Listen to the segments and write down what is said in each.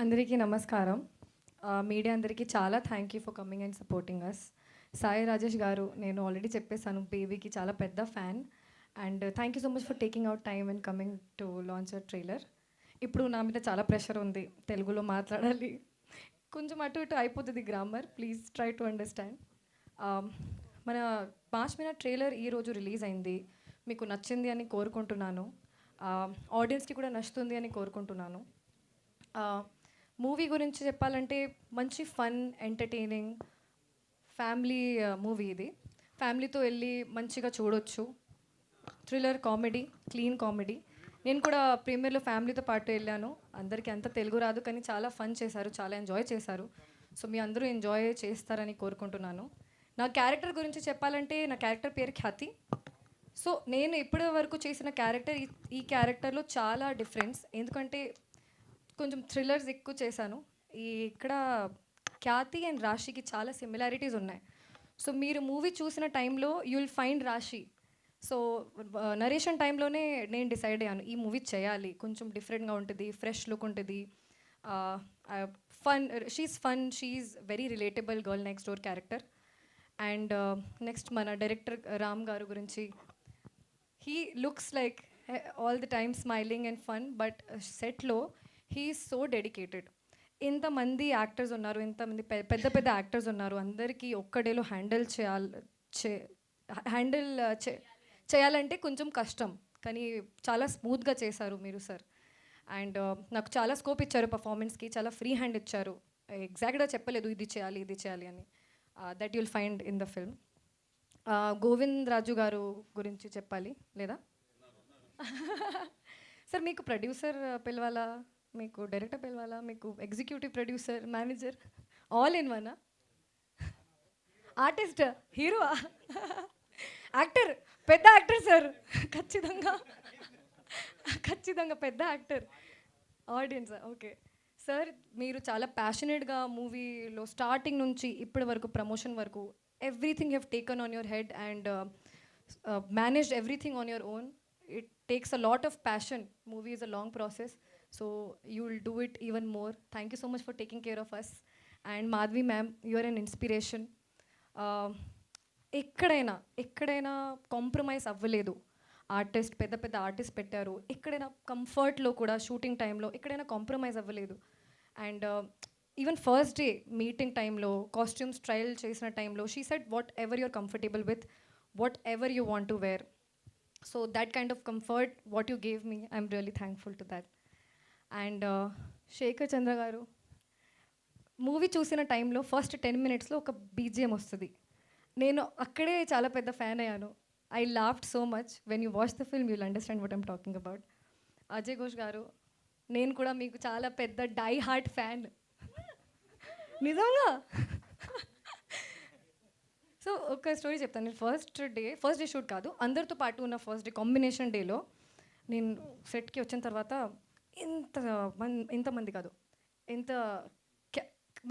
అందరికీ నమస్కారం. మీడియా అందరికీ చాలా thank you for coming and supporting us. Sai Rajesh garu, నేను ఆల్రెడీ చెప్పేసాను, బేబీకి చాలా పెద్ద fan. And thank you so much for taking out time and coming to launch a trailer. ఇప్పుడు నా మీద చాలా ప్రెషర్ ఉంది, తెలుగులో మాట్లాడాలి. కొంచెం అటు ఇటు అయిపోతుంది grammar, please try to understand. మన పాష్మిన ట్రైలర్ ఈరోజు రిలీజ్ అయింది. మీకు నచ్చింది అని కోరుకుంటున్నాను. ఆడియన్స్కి కూడా నచ్చుతుంది అని కోరుకుంటున్నాను. మూవీ గురించి చెప్పాలంటే మంచి ఫన్, ఎంటర్టైనింగ్ ఫ్యామిలీ మూవీ ఇది. ఫ్యామిలీతో వెళ్ళి మంచిగా చూడొచ్చు. Thriller comedy, clean comedy. నేను కూడా ప్రీమియర్లో ఫ్యామిలీతో పాటు వెళ్ళాను. అందరికీ అంత తెలుగు రాదు, కానీ చాలా ఫన్ చేశారు, చాలా ఎంజాయ్ చేశారు. సో మీ అందరూ ఎంజాయ్ చేస్తారని కోరుకుంటున్నాను. నా క్యారెక్టర్ గురించి చెప్పాలంటే, నా క్యారెక్టర్ పేరు ఖ్యాతి. సో నేను ఇప్పటి వరకు చేసిన క్యారెక్టర్ ఈ క్యారెక్టర్లో చాలా డిఫరెన్స్. ఎందుకంటే కొంచెం థ్రిల్లర్స్ ఎక్కువ చేశాను. ఇక్కడ ఖ్యాతి అండ్ రాశికి చాలా సిమిలారిటీస్ ఉన్నాయి. సో మీరు మూవీ చూసిన టైంలో యూ విల్ ఫైండ్ రాశి. సో నరేషన్ టైంలోనే నేను డిసైడ్ అయ్యాను, ఈ మూవీ చేయాలి, కొంచెం డిఫరెంట్గా ఉంటుంది, ఫ్రెష్ లుక్ ఉంటుంది, fun. She very relatable girl next door character. And next మన డైరెక్టర్ రామ్ గారు గురించి, he looks like all the time smiling and fun, but సెట్లో హీ ఈజ్ సో డెడికేటెడ్. ఇంతమంది యాక్టర్స్ ఉన్నారు, ఇంతమంది పెద్ద పెద్ద యాక్టర్స్ ఉన్నారు, అందరికీ ఒక్క డేలో హ్యాండిల్ చేయాలంటే కొంచెం కష్టం, కానీ చాలా స్మూత్గా చేశారు మీరు సార్. అండ్ నాకు చాలా స్కోప్ ఇచ్చారు పర్ఫార్మెన్స్కి, చాలా ఫ్రీ హ్యాండ్ ఇచ్చారు. ఎగ్జాక్ట్గా చెప్పలేదు ఇది చేయాలి ఇది చేయాలి అని. That you'll find in the film. Govind Raju గారు గురించి చెప్పాలి లేదా సార్? మీకు ప్రొడ్యూసర్ పిలవాలా, మీకు డైరెక్టర్ పిలవాలా, మీకు executive producer, manager, all in వనా? ఆర్టిస్ట్, హీరోవా, యాక్టర్, పెద్ద యాక్టర్ సార్, ఖచ్చితంగా ఖచ్చితంగా పెద్ద యాక్టర్. Audience okay sir. మీరు చాలా ప్యాషనెట్గా మూవీలో స్టార్టింగ్ నుంచి ఇప్పటి వరకు ప్రమోషన్ వరకు everything you have taken on your head and managed everything on your own. It takes a lot of passion. Movie is a long process, so you will do it even more. Thank you so much for taking care of us. And Madhvi ma'am, you are an inspiration. ఎక్కడైనా compromise అవ్వలేదు. Artist, పెద్ద పెద్ద artist పెట్టారు, ఎక్కడైనా కంఫర్ట్లో కూడా shooting టైంలో ఎక్కడైనా compromise అవ్వలేదు. And even first day meeting టైంలో, కాస్ట్యూమ్స్ ట్రయల్ చేసిన టైంలో, she said whatever you're comfortable with, whatever you want to wear. So that kind of comfort what you gave me, I'm really thankful to that. And Shekhar Chandra garu, movie చూసిన టైంలో first 10 minutesలో ఒక BGM వస్తుంది. నేను అక్కడే చాలా పెద్ద fan అయ్యాను. I laughed so much. When you watch the film you will understand what I'm talking about. Ajay Ghosh గారు, నేను కూడా మీకు చాలా పెద్ద డై హార్ట్ ఫ్యాన్, నిజంగా. సో ఒక స్టోరీ చెప్తాను. నేను ఫస్ట్ డే షూట్ కాదు, అందరితో పాటు ఉన్న ఫస్ట్ డే కాంబినేషన్ డేలో నేను సెట్కి వచ్చిన తర్వాత ఇంతమంది కాదు, ఎంత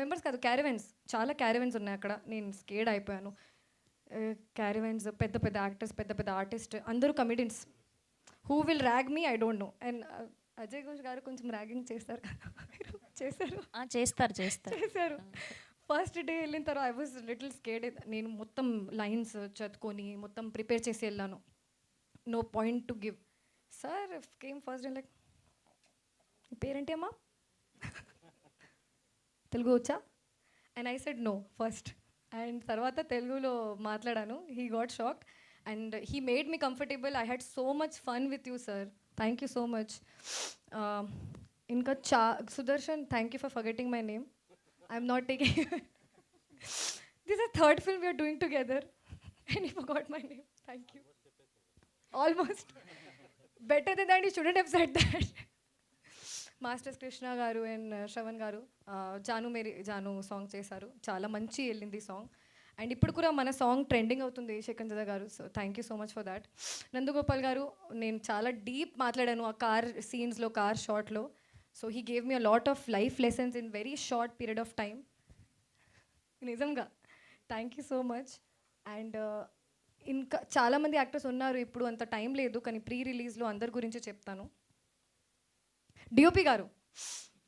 మెంబర్స్ కాదు, క్యారవెన్స్, చాలా క్యారవెన్స్ ఉన్నాయి అక్కడ. నేను స్కేడ్ అయిపోయాను. క్యారవెన్స్, పెద్ద పెద్ద యాక్టర్స్, పెద్ద పెద్ద ఆర్టిస్ట్, అందరూ comedians. Who will rag me I don't know. And Ajay Ghosh గారు కొంచెం ర్యాగింగ్ చేస్తారు కదా, చేశారు. ఫస్ట్ డే వెళ్ళిన తర్వాత ఐ వాజ్ లిటిల్ స్కేడ్. నేను మొత్తం లైన్స్ చదువుకొని మొత్తం ప్రిపేర్ చేసి వెళ్ళాను. No point to give. Sir came first day like, నీ పేరేంటి అమ్మా, తెలుగు వచ్చా? And I said no first. And తర్వాత తెలుగులో మాట్లాడాను. He got shocked and he made me comfortable. I had so much fun with you sir. Thank you so much. ఇంకా Sudarshan, thank you for forgetting my name. I'm not taking this is the third film we are doing together and you forgot my name. Thank you. Almost better than that, you shouldn't have said that. Masters Krishna garu and Shravan garu Janu Meri Janu song చేశారు. చాలా మంచి వెళ్ళింది song. And ఇప్పుడు కూడా మన song trending అవుతుంది శేఖర్ గారు. So thank you so much for that. Nandagopal గారు, నేను చాలా డీప్ మాట్లాడాను ఆ కార్ సీన్స్లో, కార్ షాట్లో. So he gave me a lot of life lessons in very short period of time. నిజంగా thank you so much. And ఇంకా చాలామంది యాక్టర్స్ ఉన్నారు, ఇప్పుడు అంత టైం లేదు, కానీ ప్రీ రిలీజ్లో అందరి గురించి చెప్తాను. డిఓపి గారు,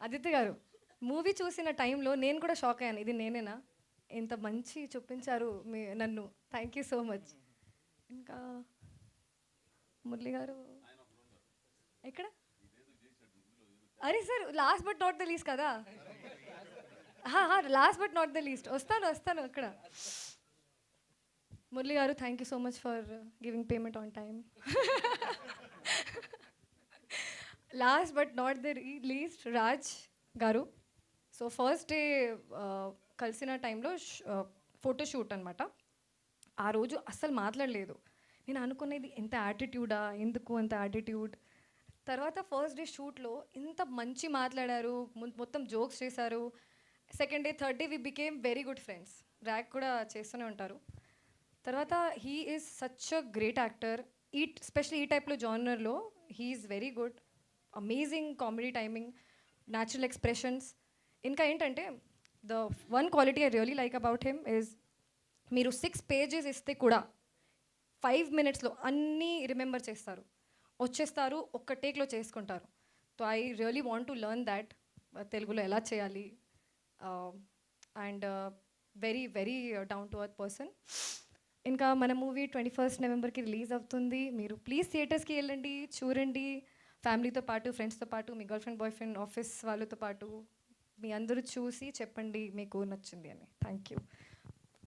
ఆదిత్య గారు, మూవీ చూసిన టైంలో నేను కూడా షాక్ అయ్యాను, ఇది నేనేనా, ఇంత మంచి చూపించారు మీ నన్ను, థ్యాంక్ యూ సో మచ్. ఇంకా మురళి గారు ఎక్కడ, అరే sir last but not the least కదా, last but not the least, వస్తాను అక్కడ. మురళి గారు thank you so much for giving payment on time. Last but not the least Raj గారు. సో ఫస్ట్ డే కలిసిన టైంలో ఫోటోషూట్ అనమాట. ఆ రోజు అస్సలు మాట్లాడలేదు. నేను అనుకునేది ఎంత యాటిట్యూడా, ఎందుకు అంత యాటిట్యూడ్. తర్వాత ఫస్ట్ డే షూట్లో ఇంత మంచి మాట్లాడారు, మొత్తం జోక్స్ చేశారు. Second day third day we became very good friends. ర్యాక్ కూడా చేస్తూనే ఉంటారు. తర్వాత he is such a great actor. Specially ఈ టైప్లో జానర్లో he is very good. Amazing comedy timing, natural expressions. ఇంకా ఏంటంటే the one quality I really like about him is మీరు 6 pages ఇస్తే కూడా 5 minutesలో అన్నీ రిమెంబర్ చేస్తారు, వచ్చేస్తారు, ఒక్క టేక్లో చేసుకుంటారు. So I really want to learn that తెలుగులో ఎలా చేయాలి. And very very down to earth person. ఇంకా మన మూవీ 21st Novemberకి రిలీజ్ అవుతుంది. మీరు ప్లీజ్ థియేటర్స్కి వెళ్ళండి, చూడండి, ఫ్యామిలీతో పాటు, ఫ్రెండ్స్తో పాటు, మీ girl friend, boy friend, office వాళ్ళతో పాటు మీ అందరూ చూసి చెప్పండి మీకు నచ్చింది అని. Thank you.